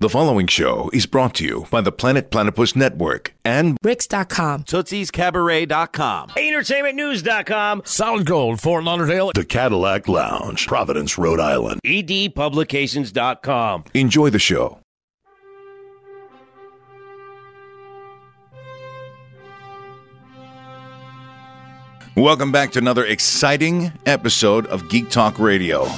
The following show is brought to you by the Planet Platypus Network and Bricks.com, Tootsie'sCabaret.com, EntertainmentNews.com, Solid Gold, Fort Lauderdale, the Cadillac Lounge, Providence, Rhode Island, EDPublications.com. Enjoy the show. Welcome back to another exciting episode of Geek Talk Radio.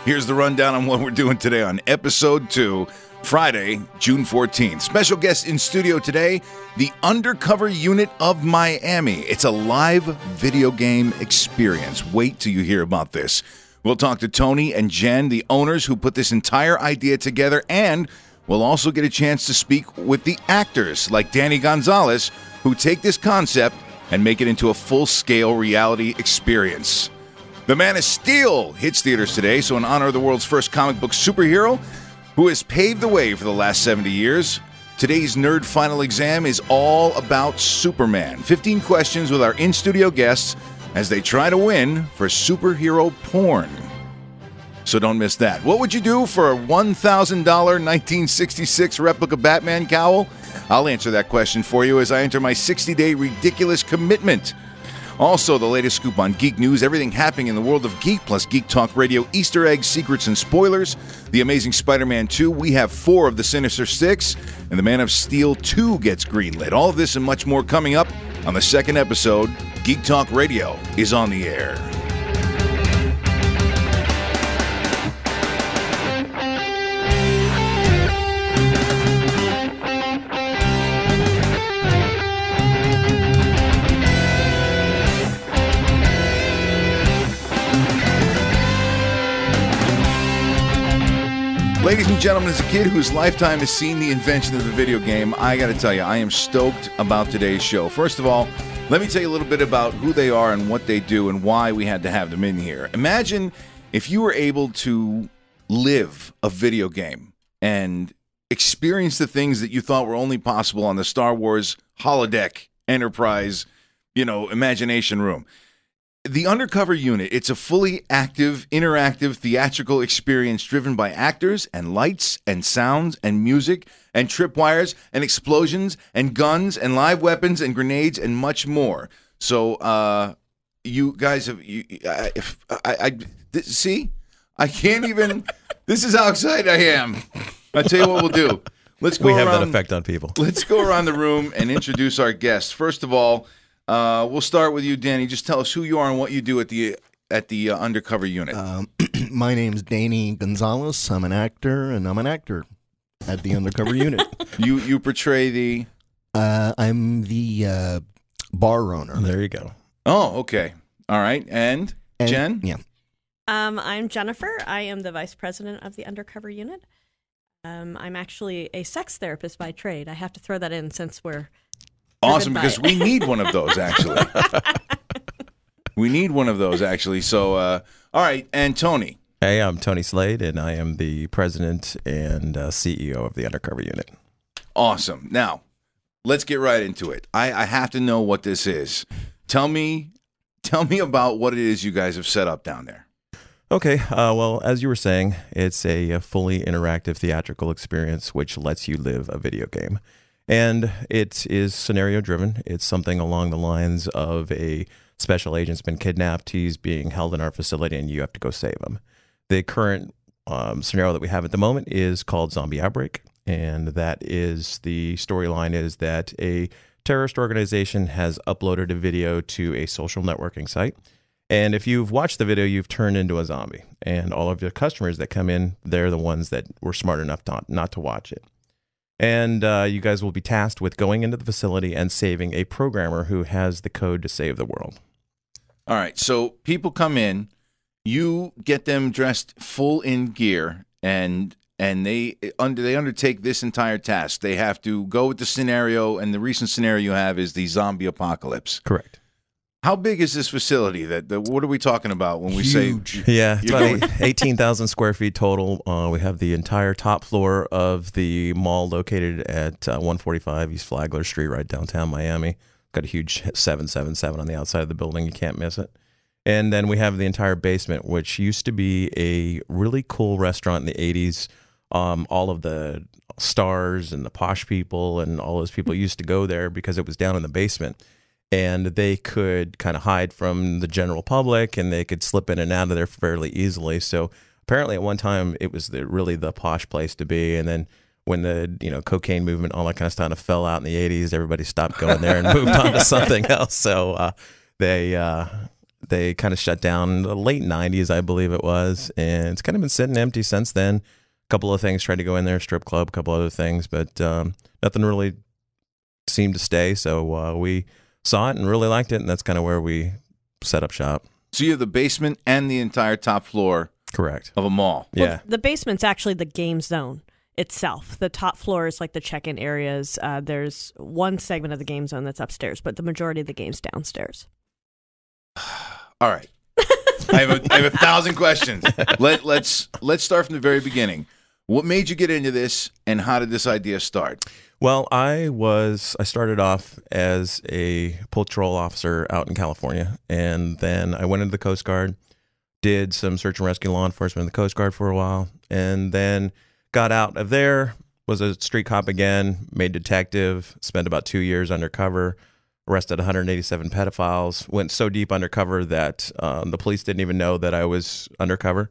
Here's the rundown on what we're doing today on Episode 2, Friday, June 14th. Special guest in studio today, the Undercover Unit of Miami. It's a live video game experience. Wait till you hear about this. We'll talk to Tony and Jen, the owners who put this entire idea together, and we'll also get a chance to speak with the actors like Danny Gonzalez, who take this concept and make it into a full-scale reality experience. The Man of Steel hits theaters today, so in honor of the world's first comic book superhero, who has paved the way for the last 70 years, today's Nerd Final Exam is all about Superman. 15 questions with our in-studio guests as they try to win for superhero porn. So don't miss that. What would you do for a $1,000 1966 replica Batman cowl? I'll answer that question for you as I enter my 60-day ridiculous commitment. Also, the latest scoop on geek news, everything happening in the world of geek, plus Geek Talk Radio, Easter eggs, secrets, and spoilers. The Amazing Spider-Man 2, we have 4 of the Sinister Six, and the Man of Steel 2 gets greenlit. All of this and much more coming up on the second episode. Geek Talk Radio is on the air. Ladies and gentlemen, as a kid whose lifetime has seen the invention of the video game, I got to tell you, I am stoked about today's show. First of all, let me tell you a little bit about who they are and what they do and why we had to have them in here. Imagine if you were able to live a video game and experience the things that you thought were only possible on the Star Wars holodeck Enterprise, imagination room. The Undercover Unit, it's a fully active, interactive, theatrical experience driven by actors and lights and sounds and music and tripwires and explosions and guns and live weapons and grenades and much more. So, you guys have, see? I can't even, this is how excited I am. I'll tell you what we'll do. We have that effect on people. Let's go around the room and introduce our guests. First of all, we'll start with you, Danny. Just tell us who you are and what you do at the Undercover Unit. My name's Danny Gonzalez. I'm an actor, and I'm an actor at the Undercover Unit. You portray the... I'm the bar owner. There you go. Oh, okay. All right. And Jen? Yeah. I'm Jennifer. I am the vice president of the Undercover Unit. I'm actually a sex therapist by trade. I have to throw that in since we're... Awesome, because we need one of those, actually. We need one of those, actually. So, all right, and Tony. Hey, I'm Tony Slade, and I am the president and CEO of the Undercover Unit. Awesome. Now, let's get right into it. I have to know what this is. Tell me about what it is you guys have set up down there. Okay, well, as you were saying, it's a fully interactive theatrical experience which lets you live a video game. And it is scenario-driven. It's something along the lines of a special agent's been kidnapped. He's being held in our facility, and you have to go save him. The current scenario that we have at the moment is called Zombie Outbreak, and that is the storyline is that a terrorist organization has uploaded a video to a social networking site. And if you've watched the video, you've turned into a zombie. And all of your customers that come in, they're the ones that were smart enough not to watch it. And you guys will be tasked with going into the facility and saving a programmer who has the code to save the world. All right, so people come in, you get them dressed full in gear, and they undertake this entire task. They have to go with the scenario, and the recent scenario you have is the zombie apocalypse. Correct. How big is this facility? What are we talking about when we Huge. say... Yeah, it's about 18,000 square feet total. We have the entire top floor of the mall located at 145 East Flagler Street, right downtown Miami. Got a huge 777 on the outside of the building. You can't miss it. And then we have the entire basement, which used to be a really cool restaurant in the 80s. all of the stars and the posh people and all those people used to go there because it was down in the basement. And they could kind of hide from the general public, and they could slip in and out of there fairly easily. So apparently at one time it was really the posh place to be. And then when the cocaine movement, all that kind of stuff fell out in the 80s, everybody stopped going there and moved on to something else. So they kind of shut down in the late 90s, I believe it was. And it's kind of been sitting empty since then. A couple of things tried to go in there, strip club, a couple other things, but nothing really seemed to stay. So we saw it and really liked it, and that's kind of where we set up shop. So you have the basement and the entire top floor, correct, of a mall. Well, the basement's actually the game zone itself. The top floor is like the check-in areas. There's one segment of the game zone that's upstairs, but the majority of the game's downstairs. All right, I have 1,000 questions. Let's start from the very beginning. What made you get into this, and how did this idea start? Well, I started off as a patrol officer out in California, and then I went into the Coast Guard, did some search and rescue law enforcement in the Coast Guard for a while, and then got out of there, was a street cop again, made detective, spent about 2 years undercover, arrested 187 pedophiles, went so deep undercover that the police didn't even know that I was undercover.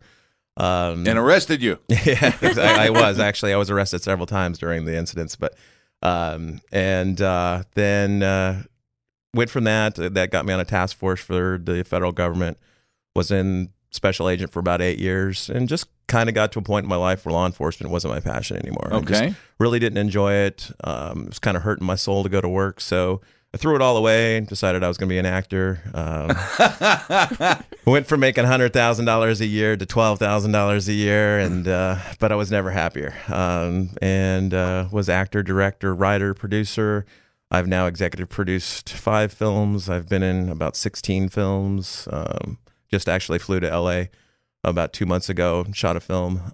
And arrested you. Yeah, I was arrested several times during the incidents, but then went from that got me on a task force for the federal government, was in special agent for about 8 years, and just kind of got to a point in my life where law enforcement wasn't my passion anymore. Okay. I just really didn't enjoy it. It was kind of hurting my soul to go to work, so I threw it all away and decided I was going to be an actor. Went from making $100,000 a year to $12,000 a year, and but I was never happier. Was actor, director, writer, producer. I've now executive produced 5 films. I've been in about 16 films. Just actually flew to LA about 2 months ago, shot a film.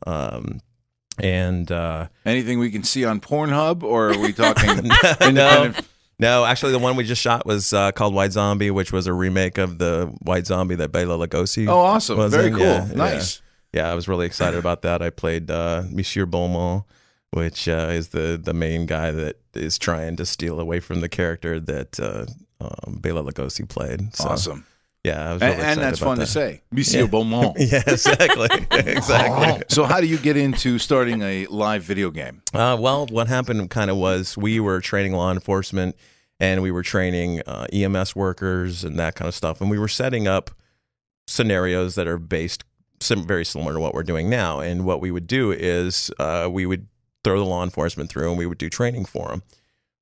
Anything we can see on Pornhub, or are we talking independent? No, actually, the one we just shot was called White Zombie, which was a remake of the White Zombie that Bela Lugosi. Oh, awesome! Was Very in. cool. Yeah, Nice. Yeah, I was really excited about that. I played Monsieur Beaumont, which is the main guy that is trying to steal away from the character that Bela Lugosi played. So, awesome. Yeah, I was really excited and that's about fun that. to say, Monsieur Beaumont. Yeah, exactly, exactly. So, how do you get into starting a live video game? Well, what happened kind of was we were training law enforcement, and we were training EMS workers and that kind of stuff, and we were setting up scenarios that are based very similar to what we're doing now. And what we would do is we would throw the law enforcement through, and we would do training for them.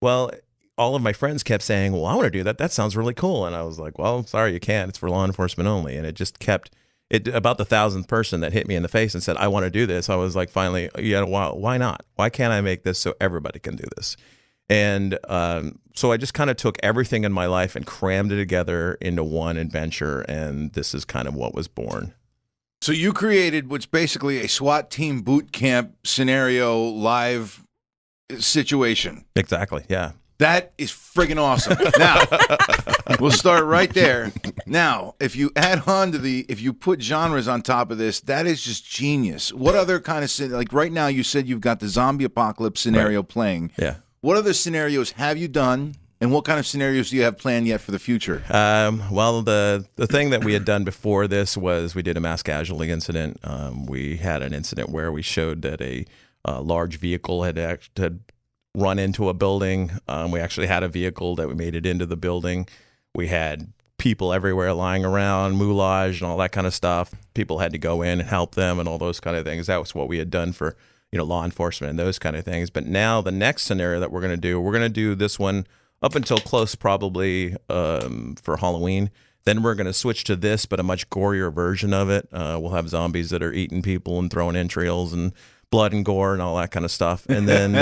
Well, all of my friends kept saying, well, I want to do that. That sounds really cool. And I was like, well, sorry, you can't. It's for law enforcement only. And it just kept about the 1,000th person that hit me in the face and said, I want to do this. I was like, finally, yeah, why not? Why can't I make this so everybody can do this? And so I just kind of took everything in my life and crammed it together into one adventure. And this is kind of what was born. So you created what's basically a SWAT team boot camp scenario live situation. Exactly. Yeah. That is friggin' awesome. Now, we'll start right there. Now, if you add on to if you put genres on top of this, that is just genius. What other kind of, like right now you said you've got the zombie apocalypse scenario playing. Yeah. What other scenarios have you done, and what kind of scenarios do you have planned yet for the future? Well, the thing that we had done before this was we did a mass casualty incident. We had an incident where we showed that a large vehicle had run into a building. We actually had a vehicle that we made it into the building. We had people everywhere lying around, moulage and all that kind of stuff. People had to go in and help them and all those kind of things. That was what we had done for law enforcement and those kind of things. But now the next scenario that we're going to do this one up until close probably for Halloween. Then we're going to switch to this, but a much gorier version of it. We'll have zombies that are eating people and throwing entrails and blood and gore and all that kind of stuff. And then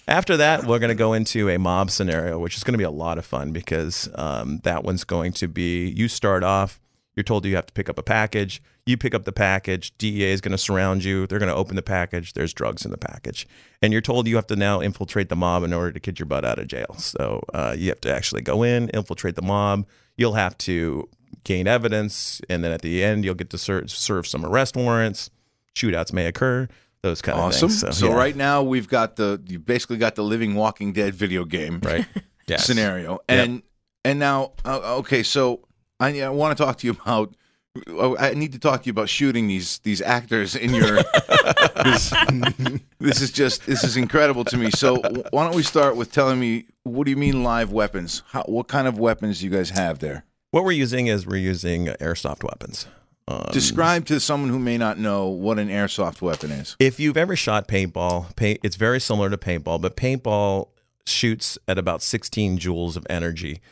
after that, we're going to go into a mob scenario, which is going to be a lot of fun because that one's going to be, you start off, you're told you have to pick up a package. You pick up the package. DEA is going to surround you. They're going to open the package. There's drugs in the package. And you're told you have to now infiltrate the mob in order to get your butt out of jail. So you have to actually go in, infiltrate the mob. You'll have to gain evidence. And then at the end, you'll get to serve some arrest warrants. Shootouts may occur. those kind of Awesome. things. So yeah. right now we've got you basically got the living Walking Dead video game Right. Yes. scenario, and now okay, so I want to talk to you about. I need to talk to you about shooting these actors in your. This is incredible to me. So why don't we start with telling me, what do you mean live weapons? What kind of weapons do you guys have there? What we're using airsoft weapons. Describe to someone who may not know what an airsoft weapon is. If you've ever shot paintball, it's very similar to paintball, but paintball shoots at about 16 joules of energy.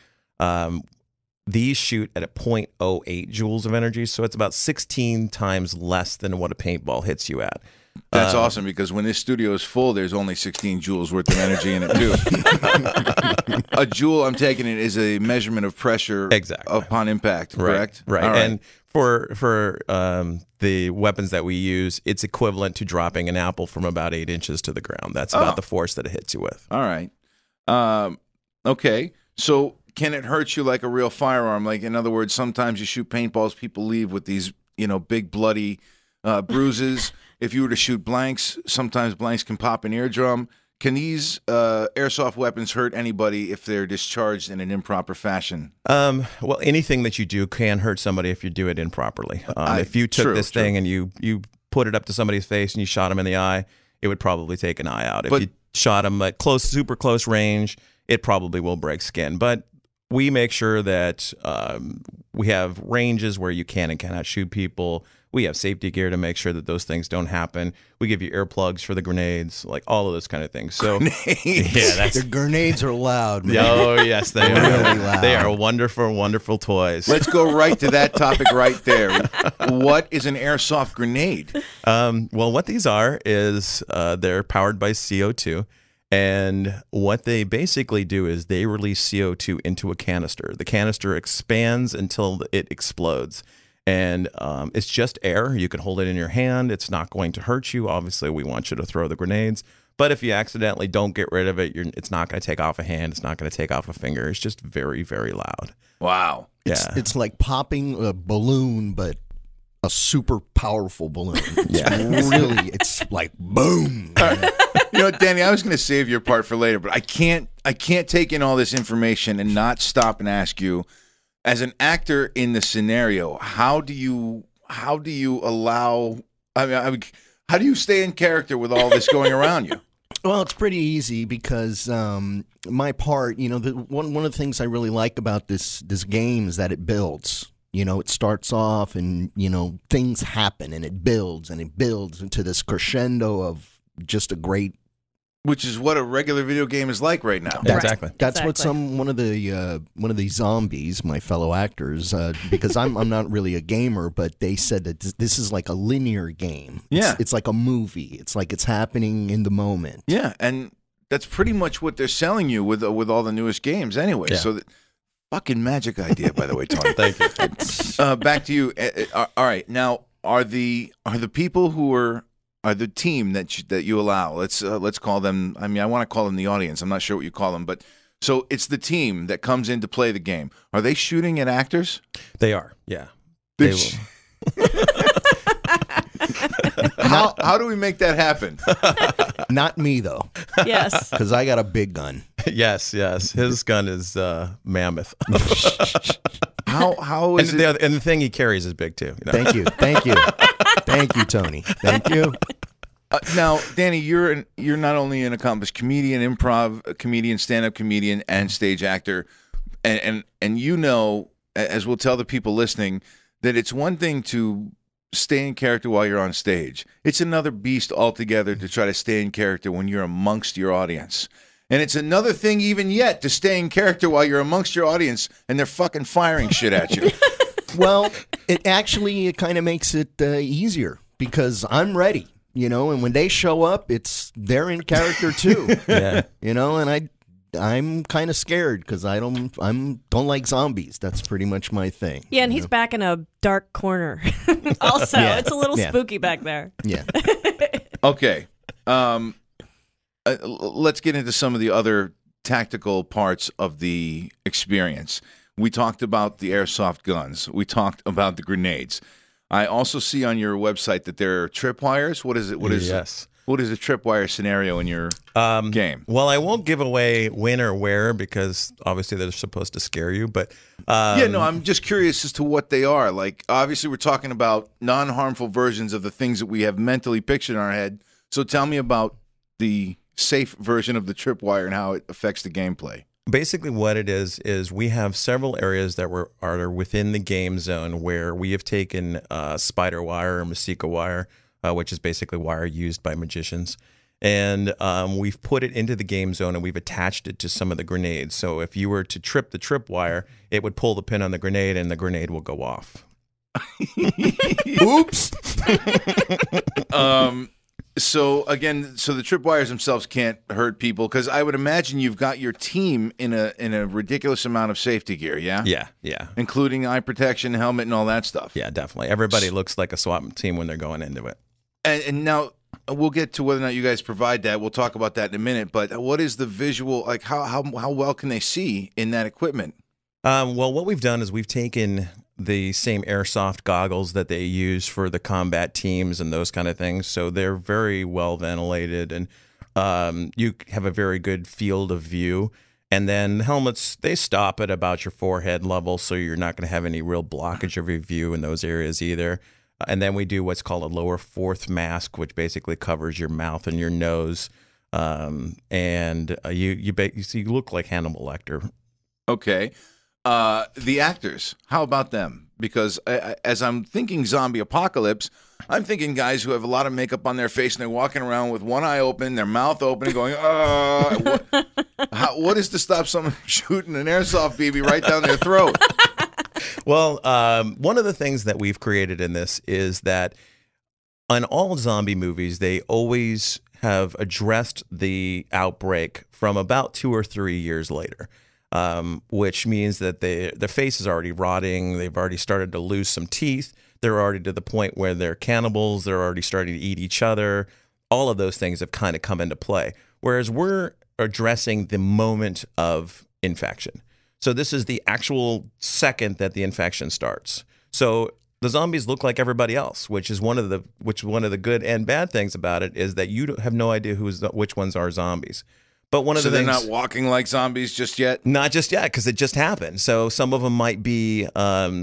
These shoot at a 0.08 joules of energy, so it's about 16 times less than what a paintball hits you at. That's awesome, because when this studio is full, there's only 16 joules worth of energy in it, too. A joule, I'm taking it, is a measurement of pressure upon impact, correct? Right. All And for the weapons that we use, it's equivalent to dropping an apple from about 8 inches to the ground. That's about the force that it hits you with. All right. Okay. So can it hurt you like a real firearm? Like, in other words, sometimes you shoot paintballs, people leave with these, big bloody bruises. If you were to shoot blanks, sometimes blanks can pop an eardrum. Can these airsoft weapons hurt anybody if they're discharged in an improper fashion? Well, anything that you do can hurt somebody if you do it improperly. If you took this thing and you put it up to somebody's face and you shot them in the eye, it would probably take an eye out. If you shot them at super close range, it probably will break skin. But we make sure that we have ranges where you can and cannot shoot people. We have safety gear to make sure that those things don't happen. We give you earplugs for the grenades, like all of those kind of things. So, The grenades are loud, man. Oh, yes, they are. Really loud. They are wonderful, wonderful toys. Let's go right to that topic right there. What is an airsoft grenade? Well, what these are is they're powered by CO2. And what they basically do is they release CO2 into a canister. The canister expands until it explodes. And it's just air. You can hold it in your hand. It's not going to hurt you. Obviously, we want you to throw the grenades. But if you accidentally don't get rid of it, it's not going to take off a hand. It's not going to take off a finger. It's just very, very loud. Wow. It's like popping a balloon, but a super powerful balloon. It's like boom. Danny, I was going to save your part for later, but I can't take in all this information and not stop and ask you, as an actor in the scenario, how do you allow? How do you stay in character with all this going around you? Well, it's pretty easy because my part, one of the things I really like about this game is that it builds. It starts off and, things happen and it builds into this crescendo of just a great. Which is what a regular video game is like right now. Exactly. That's what one of the zombies, my fellow actors, because I'm not really a gamer, but they said that this is like a linear game. Yeah. It's like a movie. It's like it's happening in the moment. Yeah, and that's pretty much what they're selling you with all the newest games anyway. Yeah. So fucking magic idea, by the way, Tony. Thank you. Back to you. All right, now are the people who are the team that you allow? Let's call them. I mean, I want to call them the audience. I'm not sure what you call them, but so it's the team that comes in to play the game. Are they shooting at actors? They are. Yeah. They will. How do we make that happen? Not me though. Yes. Because I got a big gun. Yes. His gun is mammoth. How is it? And the thing he carries is big too. Thank you, Tony. Thank you. Now, Danny, you're not only an accomplished comedian, improv comedian, stand-up comedian, and stage actor, and as we'll tell the people listening, that it's one thing to stay in character while you're on stage. It's another beast altogether to try to stay in character when you're amongst your audience. And it's another thing even yet to stay in character while you're amongst your audience and they're fucking firing shit at you. Well, it kind of makes it easier because I'm ready, and when they show up, they're in character too. Yeah. And I'm kind of scared because I don't like zombies. That's pretty much my thing. Yeah, and he's back in a dark corner. Also, it's a little spooky back there. Yeah. Okay. Let's get into some of the other tactical parts of the experience. We talked about the airsoft guns. We talked about the grenades. I also see on your website that there are tripwires. What is it? Yes. What is a tripwire scenario in your game? Well, I won't give away when or where because obviously they're supposed to scare you. But I'm just curious as to what they are. Like, obviously, we're talking about non-harmful versions of the things that we have mentally pictured in our head. So tell me about the safe version of the tripwire and how it affects the gameplay. Basically, what it is we have several areas that are within the game zone where we have taken spider wire or Masika wire, which is basically wire used by magicians, and we've put it into the game zone and we've attached it to some of the grenades. So if you were to trip the tripwire, it would pull the pin on the grenade and the grenade will go off. Oops. So the tripwires themselves can't hurt people because I would imagine you've got your team in a ridiculous amount of safety gear, yeah? Yeah. Including eye protection, helmet, and all that stuff. Yeah, definitely. Everybody looks like a SWAT team when they're going into it. And now we'll get to whether or not you guys provide that. We'll talk about that in a minute. But what is the visual, like how well can they see in that equipment? Well, what we've done is we've taken the same airsoft goggles that they use for the combat teams and those kind of things. So they're very well ventilated and you have a very good field of view. And then the helmets, they stop at about your forehead level, so you're not going to have any real blockage of your view in those areas either. And then we do what's called a lower fourth mask, which basically covers your mouth and your nose. You look like Hannibal Lecter. Okay. The actors, how about them? Because as I'm thinking zombie apocalypse, I'm thinking guys who have a lot of makeup on their face and they're walking around with one eye open, their mouth open, and going, what is to stop someone from shooting an airsoft BB right down their throat? Well, one of the things that we've created in this is that on all zombie movies, they always have addressed the outbreak from about 2 or 3 years later. Which means that their face is already rotting. They've already started to lose some teeth. They're already to the point where they're cannibals. They're already starting to eat each other. All of those things have kind of come into play. Whereas we're addressing the moment of infection. So this is the actual second that the infection starts. So the zombies look like everybody else, which is one of the good and bad things about it is that you have no idea which ones are zombies. But one of the things, they're not walking like zombies just yet? Not just yet, because it just happened. So some of them might be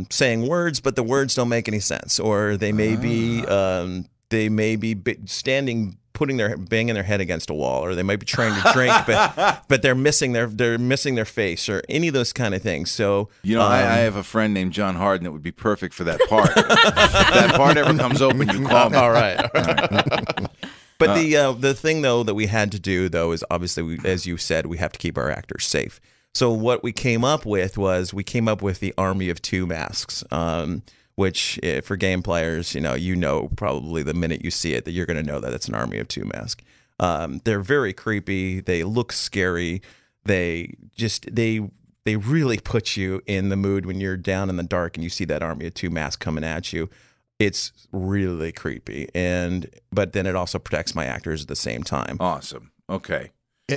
saying words, but the words don't make any sense, or they may be standing, banging their head against a wall, or they might be trying to drink, but they're missing their face, or any of those kind of things. So I have a friend named John Harden that would be perfect for that part. If that part ever comes open, you call me. All right. But the thing, though, that we had to do, though, is obviously, as you said, we have to keep our actors safe. So what we came up with the Army of Two masks, which for game players, probably the minute you see it that you're going to know that it's an Army of Two mask. They're very creepy. They look scary. They really put you in the mood when you're down in the dark and you see that Army of Two mask coming at you. It's really creepy, but then it also protects my actors at the same time. Awesome. Okay.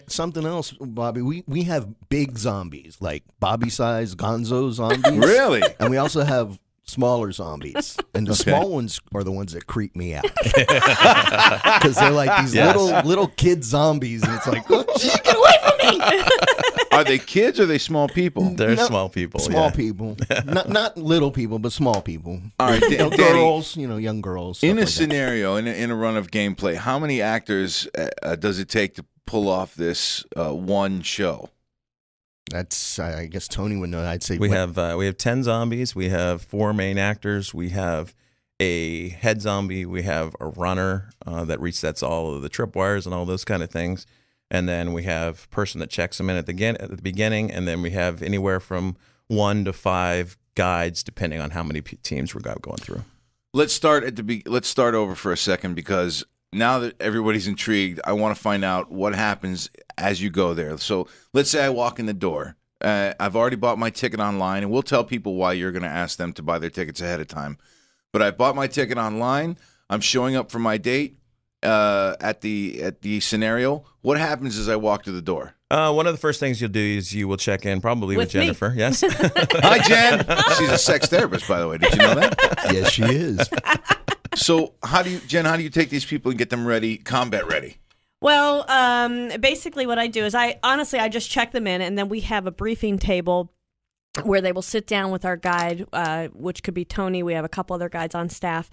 Something else, Bobby. We have big zombies, like Bobby-sized Gonzo zombies. Really? And we also have smaller zombies. And the small ones are the ones that creep me out. Because they're like these little kid zombies, and it's like, oh, get away from me! Are they kids or are they small people? They're small people. Small people. Not little people, but small people. All right, Danny, girls, young girls. In a scenario, in a run of gameplay, how many actors does it take to pull off this one show? That's, I guess Tony would know. I'd say we have 10 zombies. We have 4 main actors. We have a head zombie. We have a runner that resets all of the tripwires and all those kind of things. And then we have a person that checks them in at the beginning. And then we have anywhere from 1 to 5 guides, depending on how many teams we're going through. Let's start over for a second, because now that everybody's intrigued, I want to find out what happens as you go there. So let's say I walk in the door. I've already bought my ticket online, and we'll tell people why you're going to ask them to buy their tickets ahead of time. But I bought my ticket online. I'm showing up for my date. at the scenario, what happens as I walk through the door? One of the first things you'll do is you will check in probably with me. Jennifer. Yes. Hi, Jen. She's a sex therapist, by the way. Did you know that? Yes, she is. So how do you take these people and get them ready, combat ready? Well, basically what I do is I just check them in, and then we have a briefing table where they will sit down with our guide, which could be Tony. We have a couple other guides on staff,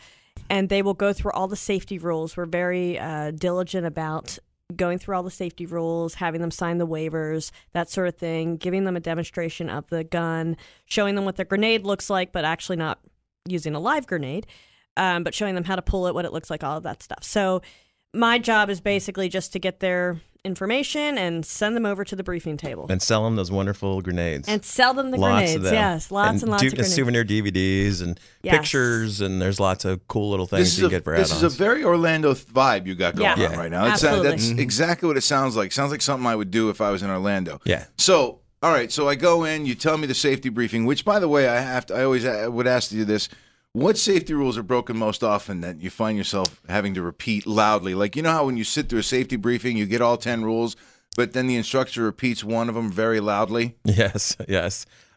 and they will go through all the safety rules. We're very diligent about going through all the safety rules, having them sign the waivers, that sort of thing, giving them a demonstration of the gun, showing them what the grenade looks like, but actually not using a live grenade, but showing them how to pull it, what it looks like, all of that stuff. So my job is basically just to get their information and send them over to the briefing table. And sell them those wonderful grenades. And sell them the lots grenades. Of them. Yes, lots and lots of grenades. Souvenir DVDs and pictures, and there's lots of cool little things you get for add-ons. This is a very Orlando vibe you got going on right now. Absolutely. That's exactly what it sounds like. Sounds like something I would do if I was in Orlando. Yeah. So, all right, so I go in, you tell me the safety briefing, which, by the way, I always would ask you this. What safety rules are broken most often that you find yourself having to repeat loudly? Like, you know how when you sit through a safety briefing, you get all 10 rules, but then the instructor repeats one of them very loudly? Yes.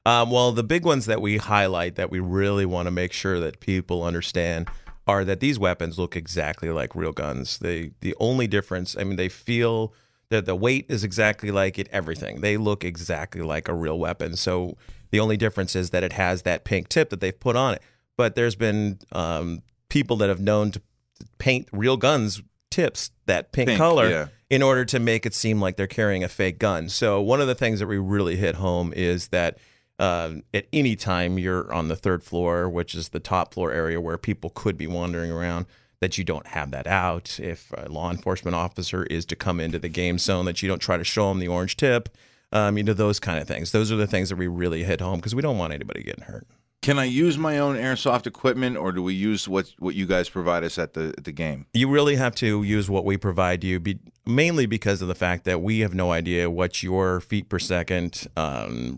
Well, the big ones that we highlight that we really want to make sure that people understand are that these weapons look exactly like real guns. The only difference, I mean, they feel that the weight is exactly like it, everything. They look exactly like a real weapon. So the only difference is that it has that pink tip that they've put on it. But there's been people that have known to paint real guns tips that pink color in order to make it seem like they're carrying a fake gun. So one of the things that we really hit home is that at any time you're on the third floor, which is the top floor area where people could be wandering around, that you don't have that out. If a law enforcement officer is to come into the game zone, that you don't try to show them the orange tip, those kind of things. Those are the things that we really hit home because we don't want anybody getting hurt. Can I use my own airsoft equipment, or do we use what you guys provide us at the game? You really have to use what we provide you, mainly because of the fact that we have no idea what your feet per second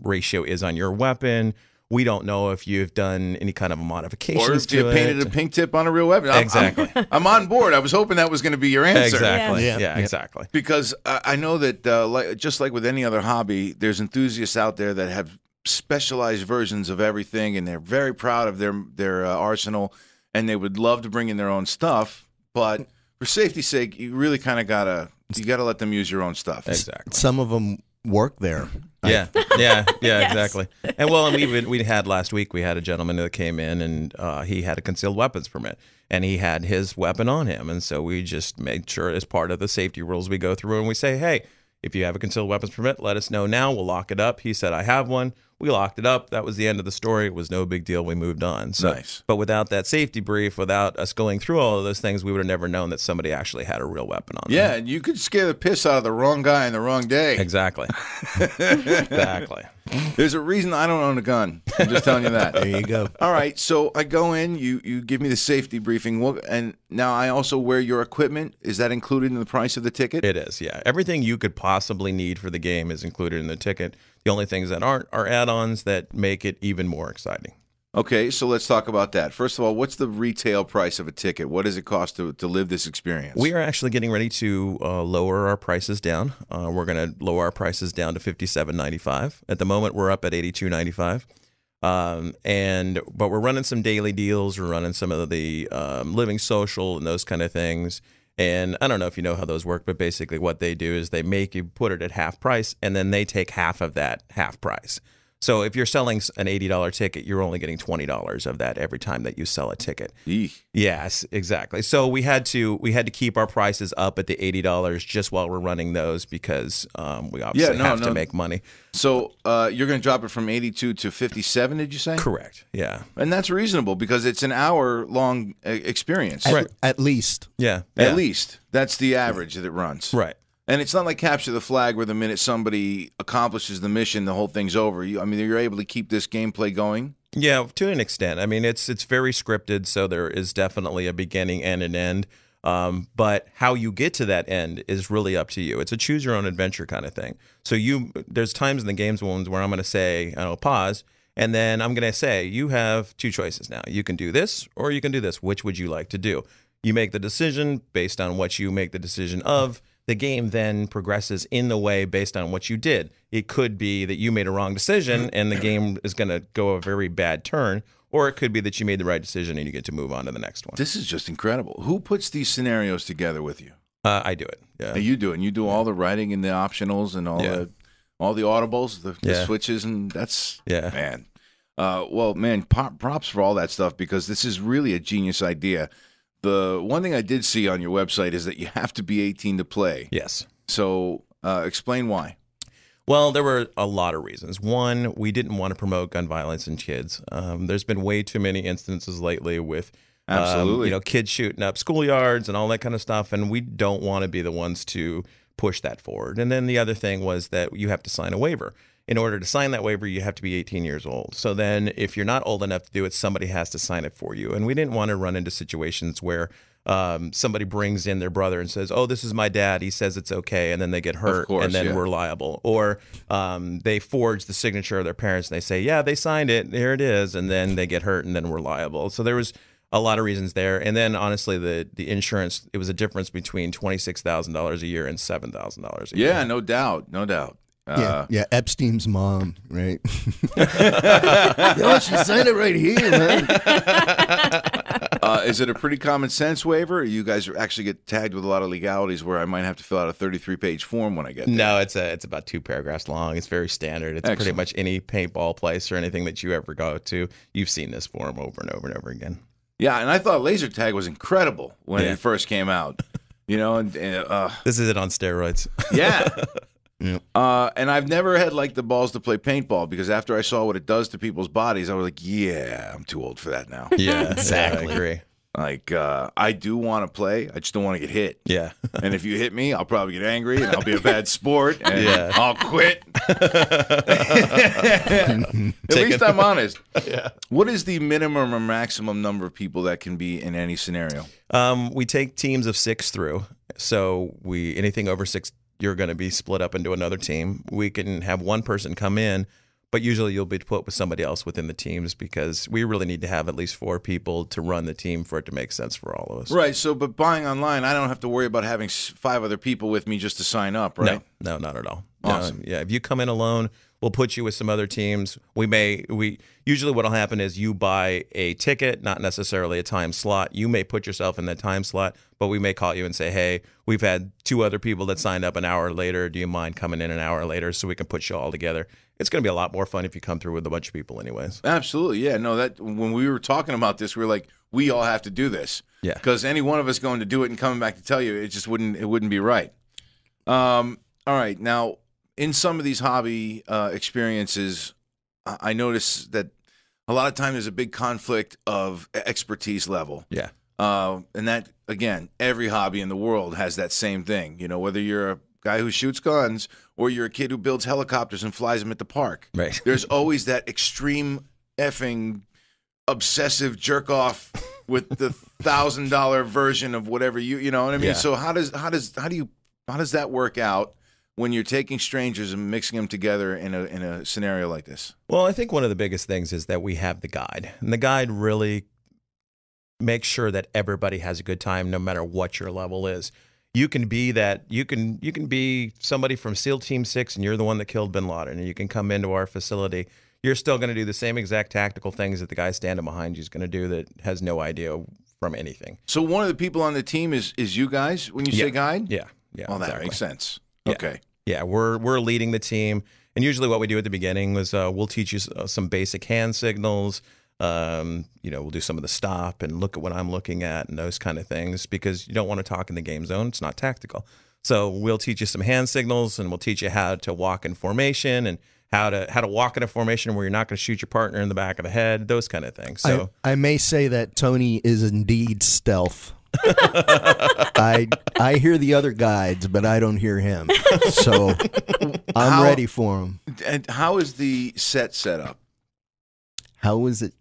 ratio is on your weapon. We don't know if you've done any kind of modifications or if you painted a pink tip on a real weapon. Exactly. I'm on board. I was hoping that was going to be your answer. Exactly. Yeah. Exactly. Because I know that just like with any other hobby, there's enthusiasts out there that have specialized versions of everything, and they're very proud of their arsenal, and they would love to bring in their own stuff. But for safety's sake, you really kind of gotta let them use your own stuff. Exactly. Some of them work there. Yeah, Yes. exactly. And we had last week, we had a gentleman that came in, and he had a concealed weapons permit, and he had his weapon on him, and so we just made sure as part of the safety rules we go through, and we say, hey, if you have a concealed weapons permit, let us know now. We'll lock it up. He said, I have one. We locked it up. That was the end of the story. It was no big deal. We moved on. So, nice. But without that safety brief, without us going through all of those things, we would have never known that somebody actually had a real weapon on them. Yeah, and you could scare the piss out of the wrong guy on the wrong day. Exactly. Exactly. There's a reason I don't own a gun. I'm just telling you that. There you go. All right, so I go in, you give me the safety briefing, and now I also wear your equipment. Is that included in the price of the ticket? It is, yeah. Everything you could possibly need for the game is included in the ticket. The only things that aren't are add-ons that make it even more exciting. Okay, so let's talk about that. First of all, what's the retail price of a ticket? What does it cost to live this experience? We are actually getting ready to lower our prices down. We're going to lower our prices down to $57.95. At the moment, we're up at $82.95. But we're running some daily deals. We're running some of the living social and those kind of things. And I don't know if you know how those work, but basically what they do is they make you put it at half price, and then they take half of that half price. So if you're selling an $80 ticket, you're only getting $20 of that every time that you sell a ticket. Eek. Yes, exactly. So we had to keep our prices up at the $80 just while we're running those because we obviously have to make money. So you're going to drop it from 82 to 57, did you say? Correct. Yeah. And that's reasonable because it's an hour-long experience. At least. Yeah. At least. That's the average that it runs. Right. And it's not like Capture the Flag where the minute somebody accomplishes the mission, the whole thing's over. You're able to keep this gameplay going? Yeah, to an extent. I mean, it's very scripted, so there is definitely a beginning and an end. But how you get to that end is really up to you. It's a choose-your-own-adventure kind of thing. So there's times in the games where I'm going to say, I'll pause, and then I'm going to say, you have two choices now. You can do this or you can do this. Which would you like to do? You make the decision based on what you make the decision of. The game then progresses in the way based on what you did. It could be that you made a wrong decision and the game is going to go a very bad turn, or it could be that you made the right decision and you get to move on to the next one. This is just incredible. Who puts these scenarios together with you? I do it. Yeah. You do it. And you do all the writing and the optionals and all the audibles, the switches, and that's man. Well, man, props for all that stuff because this is really a genius idea. The one thing I did see on your website is that you have to be 18 to play. Yes. So explain why. Well, there were a lot of reasons. One, we didn't want to promote gun violence in kids. There's been way too many instances lately with absolutely, kids shooting up schoolyards and all that kind of stuff, and we don't want to be the ones to push that forward. And then the other thing was that you have to sign a waiver. In order to sign that waiver, you have to be 18 years old. So then if you're not old enough to do it, somebody has to sign it for you. And we didn't want to run into situations where somebody brings in their brother and says, oh, this is my dad. He says it's okay. And then they get hurt and then we're liable. Or they forge the signature of their parents and they say, yeah, they signed it. Here it is. And then they get hurt and then we're liable. So there was a lot of reasons there. And then honestly, the insurance, it was a difference between $26,000 a year and $7,000 a year. Yeah, no doubt. No doubt. Yeah, Epstein's mom, right? Yo, she signed it right here, man. Is it a pretty common sense waiver? Or you guys actually get tagged with a lot of legalities where I might have to fill out a 33-page form when I get there? No, it's about 2 paragraphs long. It's very standard. It's pretty much any paintball place or anything that you ever go to. You've seen this form over and over and over again. Yeah, and I thought laser tag was incredible when it first came out. You know, this is it on steroids. Yeah. And I've never had like the balls to play paintball because after I saw what it does to people's bodies, I was like, yeah, I'm too old for that now. Yeah, exactly. I agree. Like, I do want to play. I just don't want to get hit. Yeah. And if you hit me, I'll probably get angry and I'll be a bad sport and I'll quit. At least I'm honest. Yeah. What is the minimum or maximum number of people that can be in any scenario? We take teams of 6 through. So anything over 6, you're going to be split up into another team. We can have one person come in, but usually you'll be put with somebody else within the teams because we really need to have at least 4 people to run the team for it to make sense for all of us. Right. So, but buying online, I don't have to worry about having 5 other people with me just to sign up, right? No, not at all. Awesome. Yeah, if you come in alone, we'll put you with some other teams. Usually what'll happen is you buy a ticket, not necessarily a time slot. You may put yourself in that time slot, but we may call you and say, hey, we've had 2 other people that signed up an hour later. Do you mind coming in an hour later so we can put you all together? It's going to be a lot more fun if you come through with a bunch of people anyways. Absolutely. Yeah. No, that when we were talking about this, we were like, we all have to do this. Yeah. Because any one of us going to do it and coming back to tell you, it wouldn't be right. All right. Now, in some of these hobby experiences, I notice that a lot of times there's a big conflict of expertise level. Yeah. And that, again, every hobby in the world has that same thing. You know, whether you're a guy who shoots guns or you're a kid who builds helicopters and flies them at the park. Right. There's always that extreme effing obsessive jerk off with the $1,000 version of whatever you know what I mean? Yeah. So how does that work out when you're taking strangers and mixing them together in a scenario like this? Well, I think one of the biggest things is that we have the guide. And the guide really makes sure that everybody has a good time no matter what your level is. You can be that. You can be somebody from SEAL Team 6 and you're the one that killed bin Laden and you can come into our facility. You're still going to do the same exact tactical things that the guy standing behind you is going to do that has no idea from anything. So one of the people on the team is you guys when you say guide? Yeah. Oh, that exactly. makes sense. Yeah. Okay. Yeah, we're leading the team. And usually what we do at the beginning was we'll teach you some basic hand signals. We'll do some of the stop and look at what I'm looking at and those kind of things because you don't want to talk in the game zone. It's not tactical. So we'll teach you some hand signals and we'll teach you how to walk in formation and how to walk in a formation where you're not going to shoot your partner in the back of the head, those kind of things. So I may say that Tony is indeed stealth. I hear the other guides, but I don't hear him. So I'm ready for him. And how is the set up? How is it?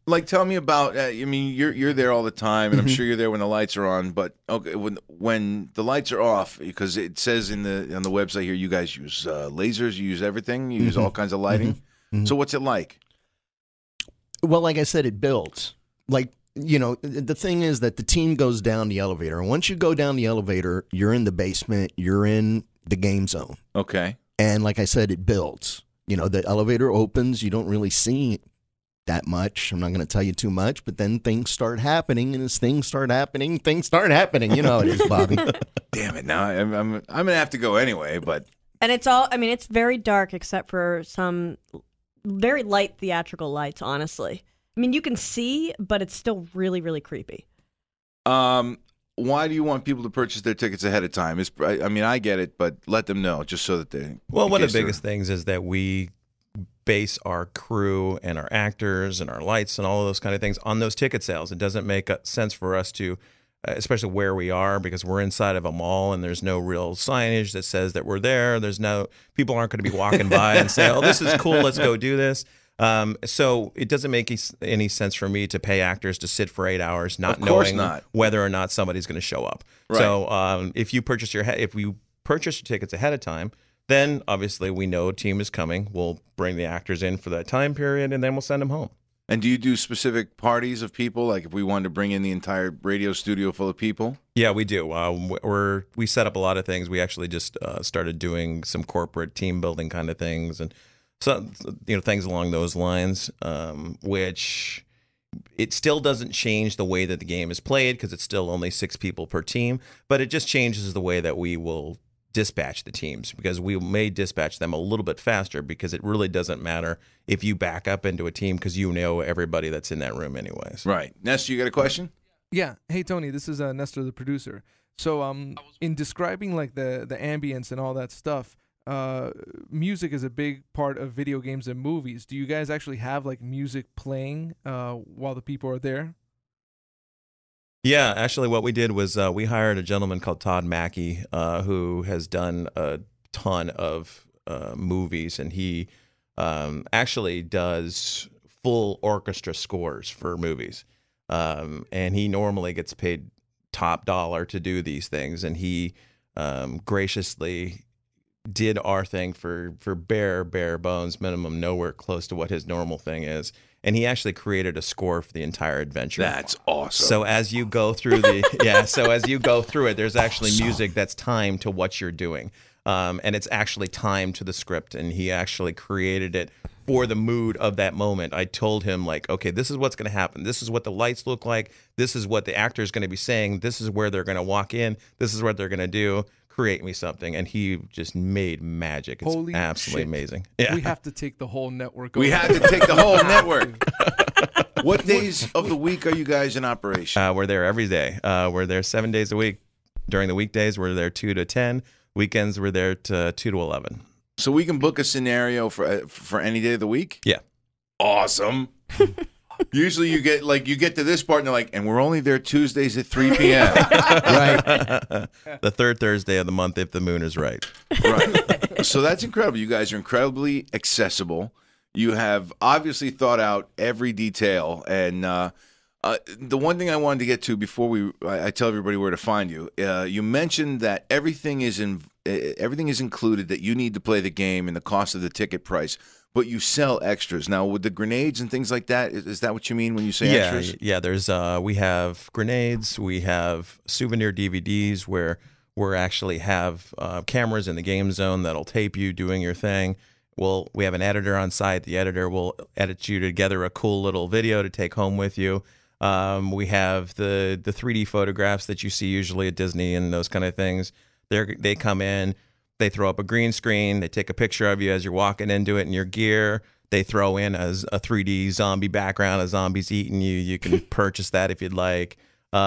Like, tell me about. You're there all the time, and I'm sure you're there when the lights are on. But okay, when the lights are off, because it says on the website here, you guys use lasers, you use everything, you use all kinds of lighting. So what's it like? Well, like I said, it builds. Like the thing is that the team goes down the elevator. And once you go down the elevator, you're in the basement, you're in the game zone. Okay. And like I said, it builds. The elevator opens, you don't really see that much. I'm not going to tell you too much, but then things start happening, and as things start happening. You know how it is, Bobby. Damn it! Now I'm gonna have to go anyway. But it's very dark except for some very light theatrical lights. Honestly, I mean, you can see, but it's still really, really creepy. Why do you want people to purchase their tickets ahead of time? I get it, but let them know just so that they. Well, one of the biggest things is that we base our crew and our actors and our lights and all of those kind of things on those ticket sales. It doesn't make sense for us to, especially where we are, because we're inside of a mall and there's no real signage that says that we're there. People aren't going to be walking by and say, "Oh, this is cool, let's go do this." So it doesn't make any sense for me to pay actors to sit for 8 hours not knowing whether or not somebody's going to show up. Right. So if you purchase your tickets ahead of time, then obviously we know a team is coming. We'll bring the actors in for that time period, and then we'll send them home. And do you do specific parties of people? Like if we wanted to bring in the entire radio studio full of people? Yeah, we do. We set up a lot of things. We actually just started doing some corporate team building kind of things, and so things along those lines. Which it still doesn't change the way that the game is played because it's still only 6 people per team, but it just changes the way that we will dispatch the teams, because we may dispatch them a little bit faster, because it really doesn't matter if you back up into a team because everybody that's in that room anyways. Right. Nestor, you got a question? Yeah. Hey, Tony, this is Nestor, the producer. So in describing like the ambience and all that stuff, music is a big part of video games and movies. Do you guys actually have like music playing while the people are there? Yeah, actually what we did was we hired a gentleman called Todd Mackey who has done a ton of movies, and he actually does full orchestra scores for movies. And he normally gets paid top dollar to do these things, and he graciously did our thing for bare bones minimum, nowhere close to what his normal thing is. And he actually created a score for the entire adventure. That's awesome. So as you go through it, there's actually music that's timed to what you're doing. And it's actually timed to the script, and he actually created it for the mood of that moment. I told him, like, okay, this is what's going to happen. This is what the lights look like. This is what the actor is going to be saying. This is where they're going to walk in. This is what they're going to do. Create me something. And he just made magic. It's Holy absolutely shit. amazing. Yeah. We have to take the whole network over. We have to take the whole network. What days of the week are you guys in operation? We're there every day. We're there 7 days a week. During the weekdays, we're there 2 to 10. Weekends, we're there 2 to 11. So we can book a scenario for any day of the week? Yeah. Awesome. Usually you get to this part and they're like, and we're only there Tuesdays at 3 p.m. Right. The third Thursday of the month if the moon is right. Right. So that's incredible. You guys are incredibly accessible. You have obviously thought out every detail. And the one thing I wanted to get to before I tell everybody where to find you, you mentioned that everything is included that you need to play the game and the cost of the ticket price. But you sell extras. Now, with the grenades and things like that, is that what you mean when you say extras? Yeah, there's we have grenades, we have souvenir DVDs where we actually have cameras in the game zone that'll tape you doing your thing. We have an editor on site. The editor will edit you together a cool little video to take home with you. We have the 3D photographs that you see usually at Disney and those kind of things. They come in. They throw up a green screen. They take a picture of you as you're walking into it in your gear. They throw in a 3D zombie background. A zombie's eating you. You can purchase that if you'd like. We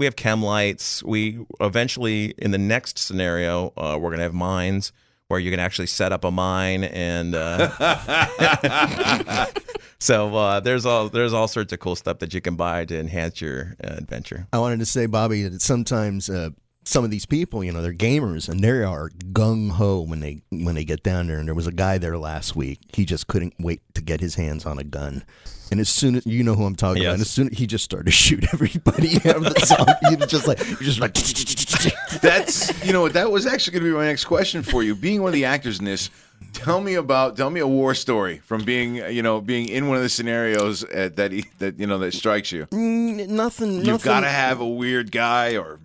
have chem lights. We eventually, in the next scenario, we're going to have mines where you can actually set up a mine. And so there's all sorts of cool stuff that you can buy to enhance your adventure. I wanted to say, Bobby, that sometimes some of these people, they're gamers, and they are gung-ho when they get down there. And there was a guy there last week. He just couldn't wait to get his hands on a gun. And as soon as, you know who I'm talking about, and as soon as he just started to shoot everybody out of the zombie, you're just like That's, that was actually going to be my next question for you. Being one of the actors in this, Tell me a war story from being in one of the scenarios that strikes you. Nothing. You've got to have a weird guy or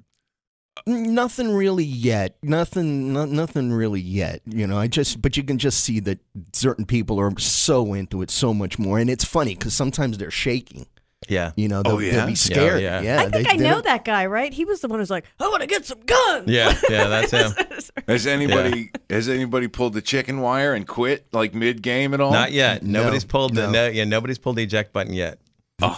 nothing really yet. Nothing really yet. But you can just see that certain people are so into it so much more, and it's funny because sometimes they're shaking. Yeah. They'll be scared. Yeah. I think I know that guy, right? He was the one who's like, I want to get some guns. Yeah, that's him. Has anybody pulled the chicken wire and quit like mid game at all? Not yet. Nobody's pulled nobody's pulled the eject button yet. Oh.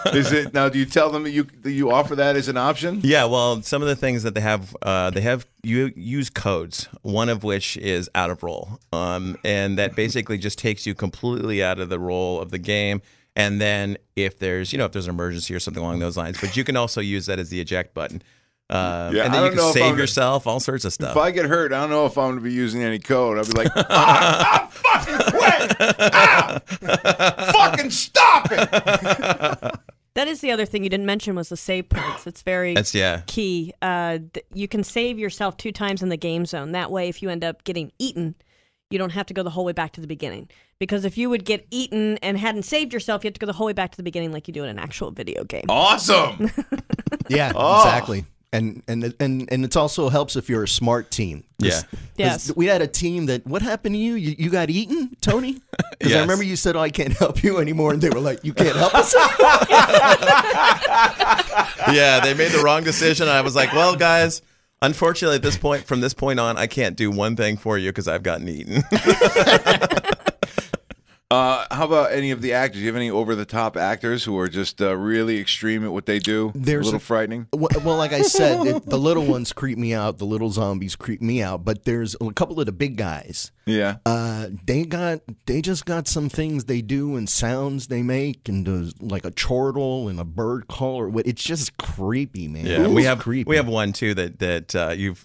Is it now? Do you tell them that you offer that as an option? Yeah, well, some of the things that they have you use codes. One of which is out of role, and that basically just takes you completely out of the role of the game. And then if there's an emergency or something along those lines, but you can also use that as the eject button. And then you can save yourself, all sorts of stuff. If I get hurt, I don't know if I'm going to be using any code. I'll be like, fucking quit! Fucking stop it! That is the other thing you didn't mention was the save points. It's very key. You can save yourself 2 times in the game zone. That way, if you end up getting eaten, you don't have to go the whole way back to the beginning. Because if you would get eaten and hadn't saved yourself, you have to go the whole way back to the beginning like you do in an actual video game. Awesome! Yeah, exactly. And it also helps if you're a smart team. Yeah. Yes. We had a team that, what happened to you? You got eaten, Tony? Because Yes. I remember you said, I can't help you anymore. And they were like, you can't help us anymore? Yeah, they made the wrong decision. I was like, well, guys, unfortunately, from this point on, I can't do one thing for you because I've gotten eaten. How about any of the actors? Do you have any over-the-top actors who are just really extreme at what they do? A little frightening? Well, like I said, the little ones creep me out. The little zombies creep me out. But there's a couple of the big guys. Yeah. They just got some things they do and sounds they make, and there's like a chortle and a bird call or what. It's just creepy, man. Yeah, we have one too that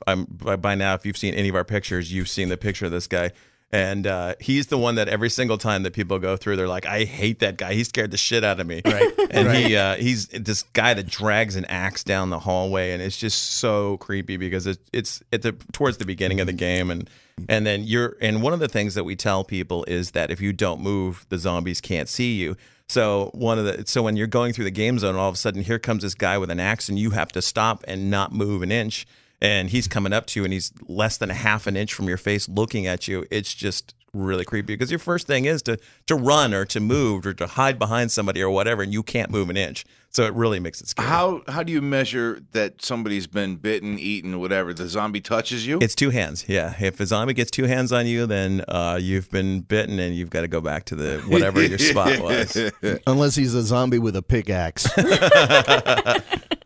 by now, if you've seen any of our pictures, you've seen the picture of this guy. And he's the one that every single time that people go through, they're like, I hate that guy. He scared the shit out of me. Right. And he's this guy that drags an axe down the hallway, and it's just so creepy because it's towards the beginning of the game, and then one of the things that we tell people is that if you don't move, the zombies can't see you. So when you're going through the game zone, all of a sudden here comes this guy with an axe, and you have to stop and not move an inch. And he's coming up to you, and he's less than a half an inch from your face looking at you. It's just really creepy because your first thing is to run or to move or to hide behind somebody or whatever, and you can't move an inch. So it really makes it scary. How do you measure that somebody's been bitten, eaten, whatever? The zombie touches you? It's 2 hands, yeah. If a zombie gets 2 hands on you, then you've been bitten, and you've got to go back to the whatever your spot was. Unless he's a zombie with a pickaxe.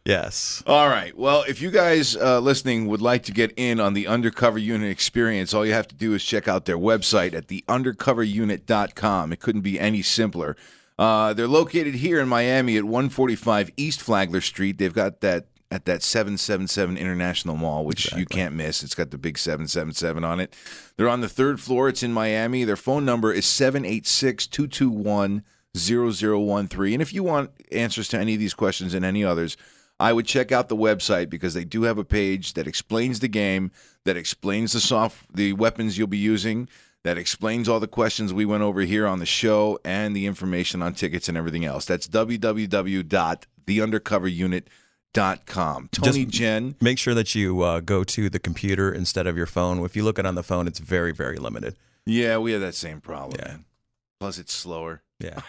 Yes. All right. Well, if you guys listening would like to get in on the Undercover Unit experience, all you have to do is check out their website at theundercoverunit.com. It couldn't be any simpler. They're located here in Miami at 145 East Flagler Street. They've got that at that 777 International Mall, which you can't miss. It's got the big 777 on it. They're on the 3rd floor. It's in Miami. Their phone number is 786-221-0013. And if you want answers to any of these questions and any others, I would check out the website because they do have a page that explains the game, that explains the weapons you'll be using, that explains all the questions we went over here on the show, and the information on tickets and everything else. That's www.theundercoverunit.com. Tony, Just Jen. Make sure that you go to the computer instead of your phone. If you look at it on the phone, it's very, very limited. Yeah, we have that same problem, man. Plus, it's slower. Yeah.